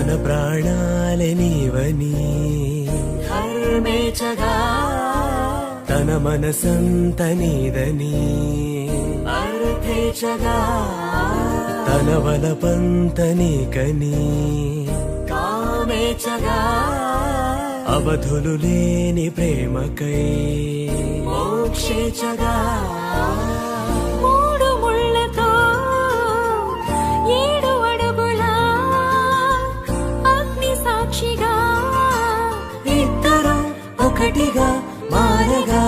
తన ప్రాణాలే నీవని ధర్మేచగా తన మనసంత నీదని అర్థేచగా తన వలపంత నీకని కామేచగా అవధులు లేని ప్రేమకై మోక్షేచగా మూడు ముళ్ళతో 7 అడుగుల అగ్ని సాక్షిగా ఇద్దరు ఒకటిగా మారగా